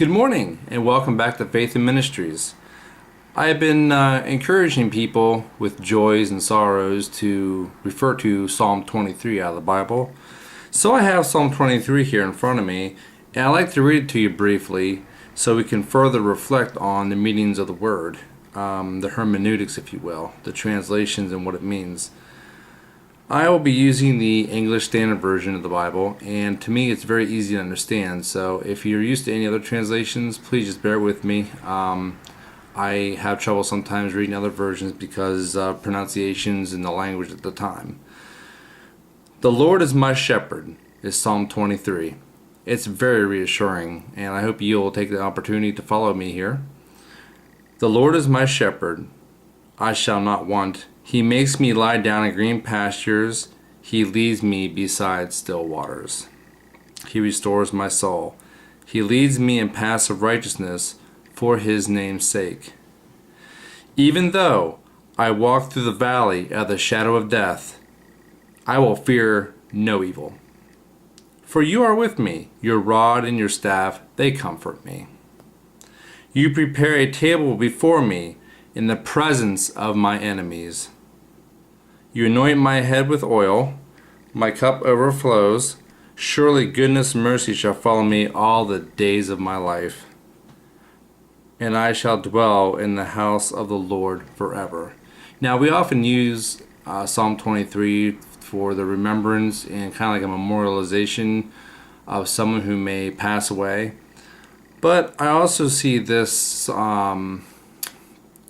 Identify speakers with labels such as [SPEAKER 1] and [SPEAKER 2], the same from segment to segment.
[SPEAKER 1] Good morning and welcome back to Faith and Ministries. I have been encouraging people with joys and sorrows to refer to Psalm 23 out of the Bible. So I have Psalm 23 here in front of me, and I'd like to read it to you briefly so we can further reflect on the meanings of the word, the hermeneutics, if you will, the translations and what it means. I will be using the English Standard Version of the Bible, and to me it's very easy to understand. So if you're used to any other translations, please just bear with me. I have trouble sometimes reading other versions because of pronunciations and the language at the time. The Lord is my shepherd is Psalm 23. It's very reassuring, and I hope you'll take the opportunity to follow me here. The Lord is my shepherd, I shall not want. He makes me lie down in green pastures. He leads me beside still waters. He restores my soul. He leads me in paths of righteousness for his name's sake. Even though I walk through the valley of the shadow of death, I will fear no evil. For you are with me, your rod and your staff, they comfort me. You prepare a table before me in the presence of my enemies. You anoint my head with oil, my cup overflows. Surely goodness and mercy shall follow me all the days of my life, and I shall dwell in the house of the Lord forever. Now, we often use Psalm 23 for the remembrance and kind of like a memorialization of someone who may pass away. But I also see this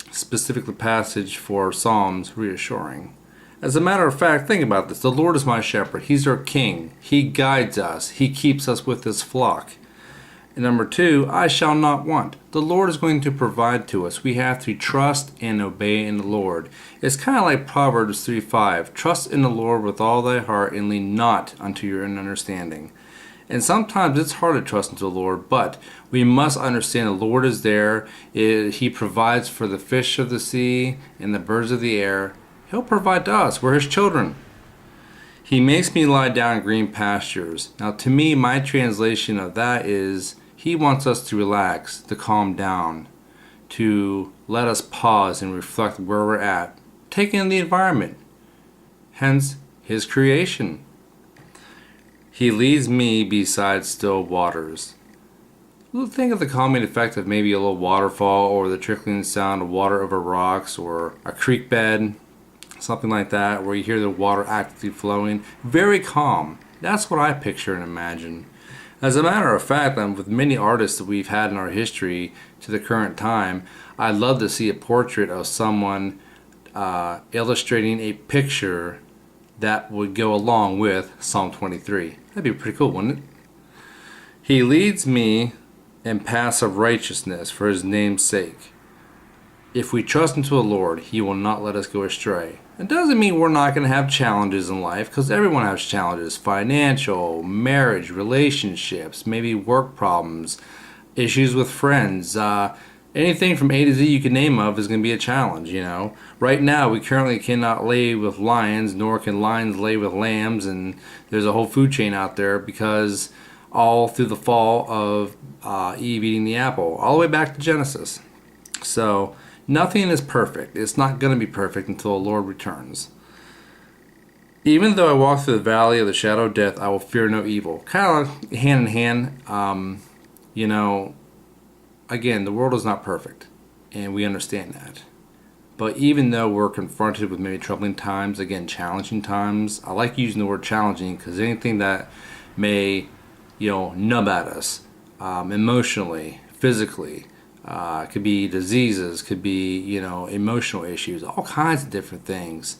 [SPEAKER 1] specifically passage for Psalms reassuring. As a matter of fact, think about this. The Lord is my shepherd. He's our king. He guides us. He keeps us with his flock. And number two, I shall not want. The Lord is going to provide to us. We have to trust and obey in the Lord. It's kind of like Proverbs 3:5. Trust in the Lord with all thy heart and lean not unto your own understanding. And sometimes it's hard to trust into the Lord, but we must understand the Lord is there. He provides for the fish of the sea and the birds of the air. He'll provide to us. We're his children. He makes me lie down in green pastures. Now, to me, my translation of that is he wants us to relax, to calm down, to let us pause and reflect where we're at, take in the environment, hence his creation. He leads me beside still waters. Think of the calming effect of maybe a little waterfall or the trickling sound of water over rocks or a creek bed, something like that, where you hear the water actively flowing. Very calm. That's what I picture and imagine. As a matter of fact, with many artists that we've had in our history to the current time, I'd love to see a portrait of someone illustrating a picture that would go along with Psalm 23. That'd be pretty cool, wouldn't it? He leads me in paths of righteousness for his name's sake. If we trust into the Lord, he will not let us go astray. It doesn't mean we're not going to have challenges in life, because everyone has challenges. Financial, marriage, relationships, maybe work problems, issues with friends. Anything from A to Z you can name of is going to be a challenge, you know. Right now, we currently cannot lay with lions, nor can lions lay with lambs, and there's a whole food chain out there because all through the fall of Eve eating the apple, all the way back to Genesis. So nothing is perfect. It's not going to be perfect until the Lord returns. Even though I walk through the valley of the shadow of death, I will fear no evil. Kind of hand in hand, again, the world is not perfect, and we understand that. But even though we're confronted with maybe troubling times, again, challenging times, I like using the word challenging because anything that may, nub at us emotionally, physically, could be diseases, could be, emotional issues, all kinds of different things.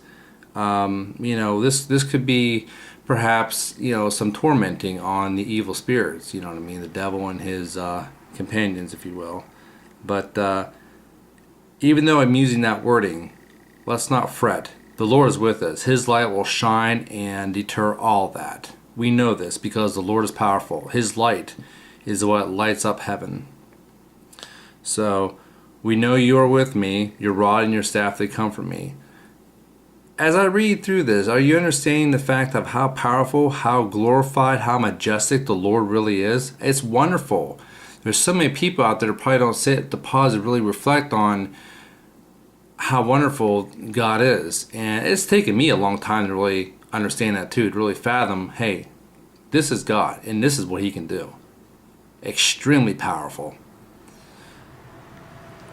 [SPEAKER 1] This could be perhaps, some tormenting on the evil spirits, the devil and his companions, if you will. But even though I'm using that wording, let's not fret. The Lord is with us. His light will shine and deter all that. We know this because the Lord is powerful. His light is what lights up heaven. So we know you are with me. Your rod and your staff, they comfort me. As I read through this, are you understanding the fact of how powerful, how glorified, how majestic the Lord really is? It's wonderful. There's so many people out there that probably don't sit to pause and really reflect on how wonderful God is. And it's taken me a long time to really understand that too, to really fathom, hey, this is God and this is what he can do. Extremely powerful.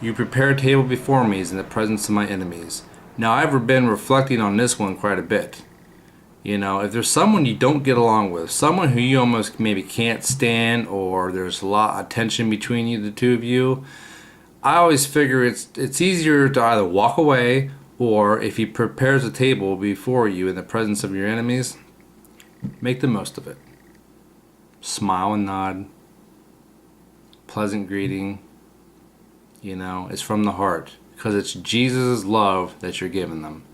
[SPEAKER 1] You prepare a table before me in the presence of my enemies. Now, I've been reflecting on this one quite a bit. You know, if there's someone you don't get along with, someone who you almost maybe can't stand, or there's a lot of tension between you, the two of you, I always figure it's easier to either walk away, or if he prepares a table before you in the presence of your enemies, make the most of it. Smile and nod. Pleasant greeting. You know, it's from the heart, because it's Jesus' love that you're giving them.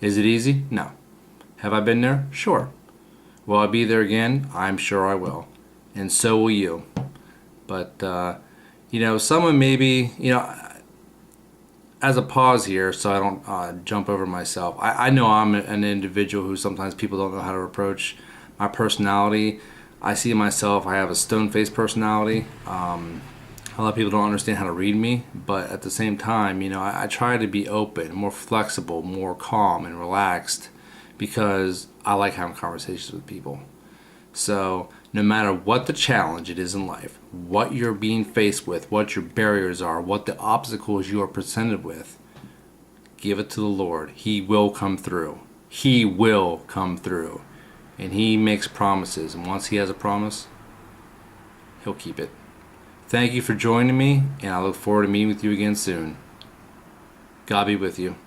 [SPEAKER 1] Is it easy? No. Have I been there? Sure. Will I be there again? I'm sure I will. And so will you. But, you know, someone maybe, you know, as a pause here, so I don't jump over myself, I know I'm an individual who sometimes people don't know how to approach my personality. I see myself, I have a stone-faced personality. A lot of people don't understand how to read me, but at the same time, you know, I try to be open, more flexible, more calm and relaxed, because I like having conversations with people. So no matter what the challenge it is in life, what you're being faced with, what your barriers are, what the obstacles you are presented with, give it to the Lord. He will come through. He will come through. And he makes promises, and once he has a promise, he'll keep it. Thank you for joining me, and I look forward to meeting with you again soon. God be with you.